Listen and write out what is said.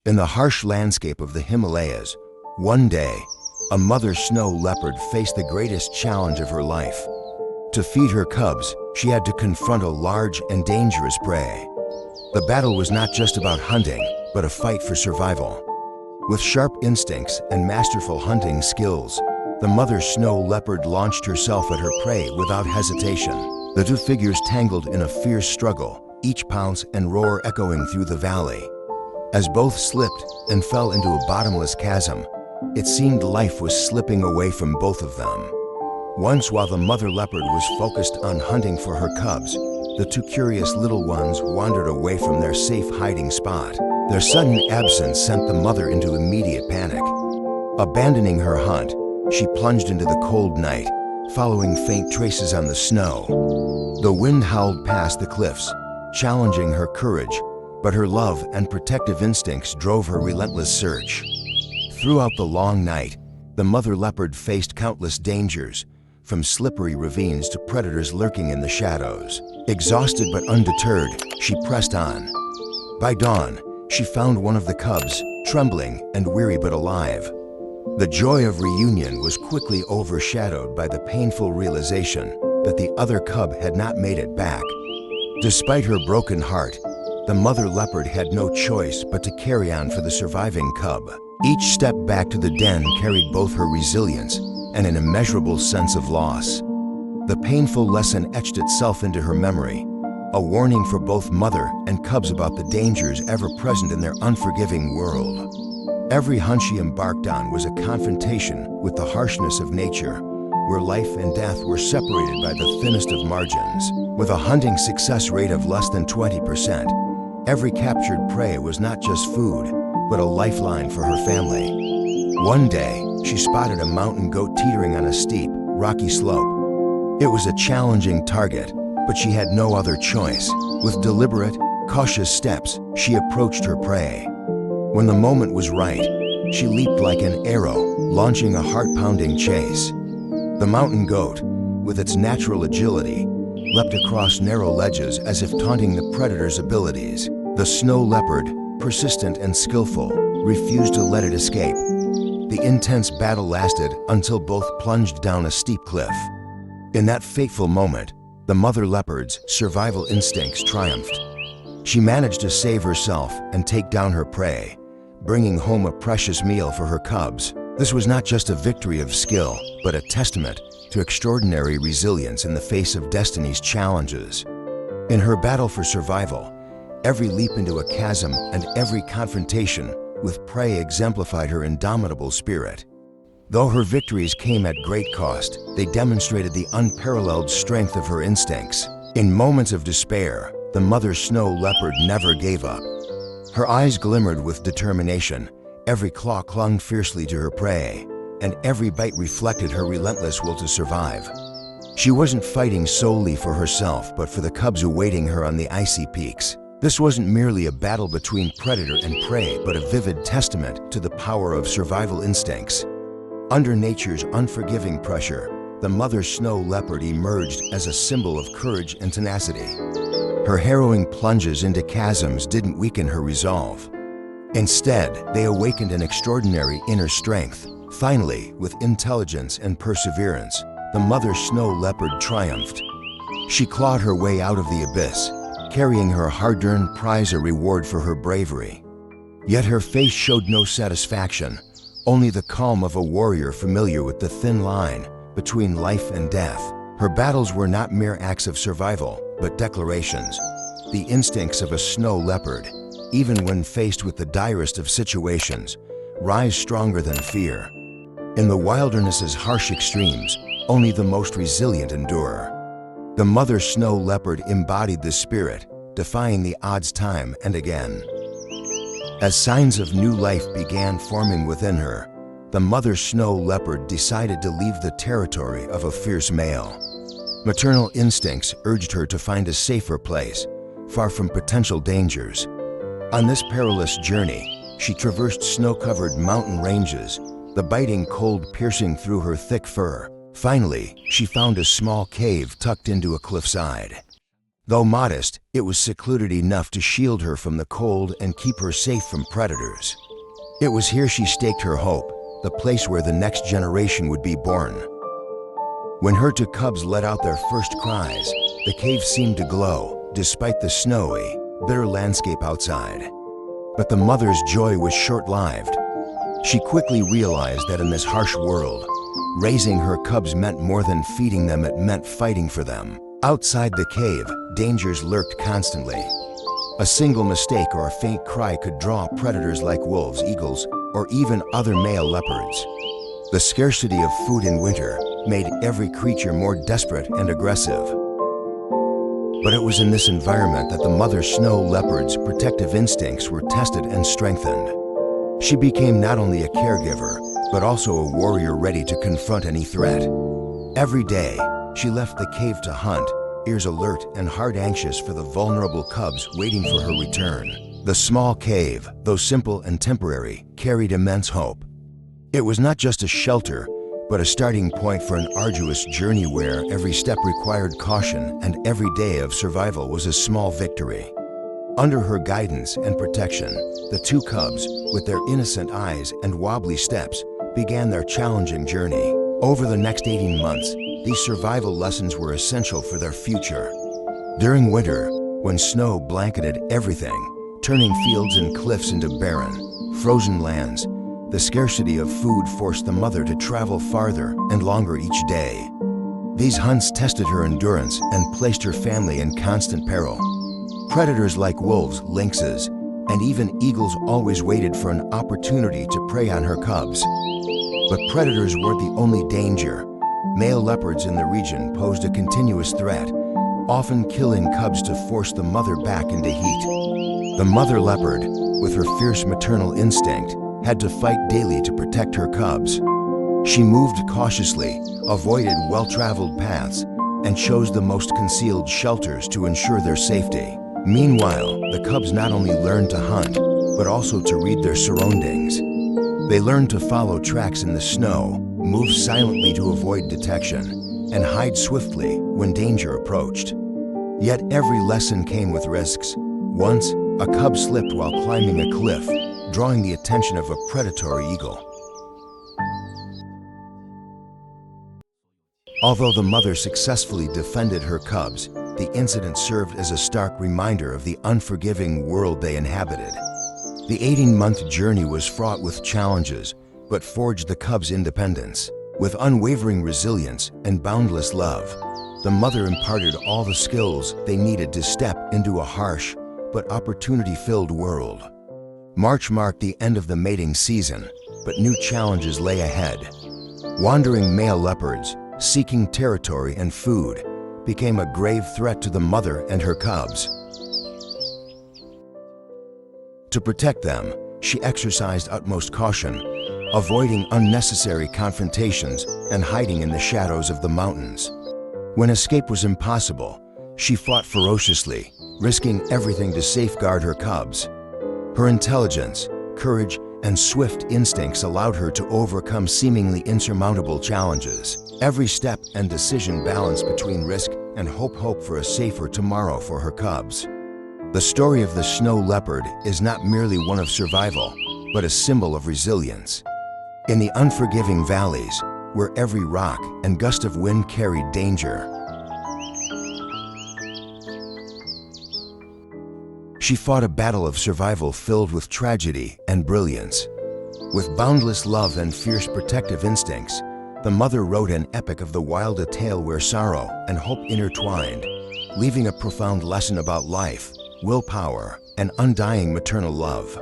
In the harsh landscape of the Himalayas, one day, a mother snow leopard faced the greatest challenge of her life. To feed her cubs, she had to confront a large and dangerous prey. The battle was not just about hunting, but a fight for survival. With sharp instincts and masterful hunting skills, the mother snow leopard launched herself at her prey without hesitation. The two figures tangled in a fierce struggle, each pounce and roar echoing through the valley. As both slipped and fell into a bottomless chasm, it seemed life was slipping away from both of them. Once, while the mother leopard was focused on hunting for her cubs, the two curious little ones wandered away from their safe hiding spot. Their sudden absence sent the mother into immediate panic. Abandoning her hunt, she plunged into the cold night, following faint traces on the snow. The wind howled past the cliffs, challenging her courage, but her love and protective instincts drove her relentless search. Throughout the long night, the mother leopard faced countless dangers, from slippery ravines to predators lurking in the shadows. Exhausted but undeterred, she pressed on. By dawn, she found one of the cubs, trembling and weary but alive. The joy of reunion was quickly overshadowed by the painful realization that the other cub had not made it back. Despite her broken heart, the mother leopard had no choice but to carry on for the surviving cub. Each step back to the den carried both her resilience and an immeasurable sense of loss. The painful lesson etched itself into her memory, a warning for both mother and cubs about the dangers ever present in their unforgiving world. Every hunt she embarked on was a confrontation with the harshness of nature, where life and death were separated by the thinnest of margins. With a hunting success rate of less than 20%, every captured prey was not just food, but a lifeline for her family. One day, she spotted a mountain goat teetering on a steep, rocky slope. It was a challenging target, but she had no other choice. With deliberate, cautious steps, she approached her prey. When the moment was right, she leaped like an arrow, launching a heart-pounding chase. The mountain goat, with its natural agility, leapt across narrow ledges as if taunting the predator's abilities. The snow leopard, persistent and skillful, refused to let it escape. The intense battle lasted until both plunged down a steep cliff. In that fateful moment, the mother leopard's survival instincts triumphed. She managed to save herself and take down her prey, bringing home a precious meal for her cubs. This was not just a victory of skill, but a testament to extraordinary resilience in the face of destiny's challenges. In her battle for survival, every leap into a chasm and every confrontation with prey exemplified her indomitable spirit. Though her victories came at great cost, they demonstrated the unparalleled strength of her instincts. In moments of despair, the mother snow leopard never gave up. Her eyes glimmered with determination, every claw clung fiercely to her prey, and every bite reflected her relentless will to survive. She wasn't fighting solely for herself, but for the cubs awaiting her on the icy peaks. This wasn't merely a battle between predator and prey, but a vivid testament to the power of survival instincts. Under nature's unforgiving pressure, the mother snow leopard emerged as a symbol of courage and tenacity. Her harrowing plunges into chasms didn't weaken her resolve. Instead, they awakened an extraordinary inner strength. Finally, with intelligence and perseverance, the mother snow leopard triumphed. She clawed her way out of the abyss, carrying her hard-earned prize, a reward for her bravery. Yet her face showed no satisfaction, only the calm of a warrior familiar with the thin line between life and death. Her battles were not mere acts of survival, but declarations, the instincts of a snow leopard, even when faced with the direst of situations, rise stronger than fear. In the wilderness's harsh extremes, only the most resilient endure. The mother snow leopard embodied this spirit, defying the odds time and again. As signs of new life began forming within her, the mother snow leopard decided to leave the territory of a fierce male. Maternal instincts urged her to find a safer place, far from potential dangers. On this perilous journey, she traversed snow-covered mountain ranges, the biting cold piercing through her thick fur. Finally, she found a small cave tucked into a cliffside. Though modest, it was secluded enough to shield her from the cold and keep her safe from predators. It was here she staked her hope, the place where the next generation would be born. When her two cubs let out their first cries, the cave seemed to glow, despite the snowy, bitter landscape outside. But the mother's joy was short-lived. She quickly realized that in this harsh world, raising her cubs meant more than feeding them, it meant fighting for them. Outside the cave, dangers lurked constantly. A single mistake or a faint cry could draw predators like wolves, eagles, or even other male leopards. The scarcity of food in winter made every creature more desperate and aggressive. But it was in this environment that the mother snow leopard's protective instincts were tested and strengthened. She became not only a caregiver, but also a warrior ready to confront any threat. Every day, she left the cave to hunt, ears alert and heart anxious for the vulnerable cubs waiting for her return. The small cave, though simple and temporary, carried immense hope. It was not just a shelter, but a starting point for an arduous journey where every step required caution and every day of survival was a small victory. Under her guidance and protection, the two cubs, with their innocent eyes and wobbly steps, began their challenging journey. Over the next 18 months, these survival lessons were essential for their future. During winter, when snow blanketed everything, turning fields and cliffs into barren, frozen lands, the scarcity of food forced the mother to travel farther and longer each day. These hunts tested her endurance and placed her family in constant peril. Predators like wolves, lynxes, and even eagles always waited for an opportunity to prey on her cubs. But predators weren't the only danger. Male leopards in the region posed a continuous threat, often killing cubs to force the mother back into heat. The mother leopard, with her fierce maternal instinct, had to fight daily to protect her cubs. She moved cautiously, avoided well-traveled paths, and chose the most concealed shelters to ensure their safety. Meanwhile, the cubs not only learned to hunt, but also to read their surroundings. They learned to follow tracks in the snow, move silently to avoid detection, and hide swiftly when danger approached. Yet every lesson came with risks. Once, a cub slipped while climbing a cliff, drawing the attention of a predatory eagle. Although the mother successfully defended her cubs, the incident served as a stark reminder of the unforgiving world they inhabited. The 18-month journey was fraught with challenges, but forged the cubs' independence. With unwavering resilience and boundless love, the mother imparted all the skills they needed to step into a harsh but opportunity-filled world. March marked the end of the mating season, but new challenges lay ahead. Wandering male leopards, seeking territory and food, became a grave threat to the mother and her cubs. To protect them, she exercised utmost caution, avoiding unnecessary confrontations and hiding in the shadows of the mountains. When escape was impossible, she fought ferociously, risking everything to safeguard her cubs. Her intelligence, courage, and swift instincts allowed her to overcome seemingly insurmountable challenges. Every step and decision balanced between risk and hope for a safer tomorrow for her cubs. The story of the snow leopard is not merely one of survival, but a symbol of resilience. In the unforgiving valleys, where every rock and gust of wind carried danger, she fought a battle of survival filled with tragedy and brilliance. With boundless love and fierce protective instincts, the mother wrote an epic of the wild, a tale where sorrow and hope intertwined, leaving a profound lesson about life, willpower, and undying maternal love.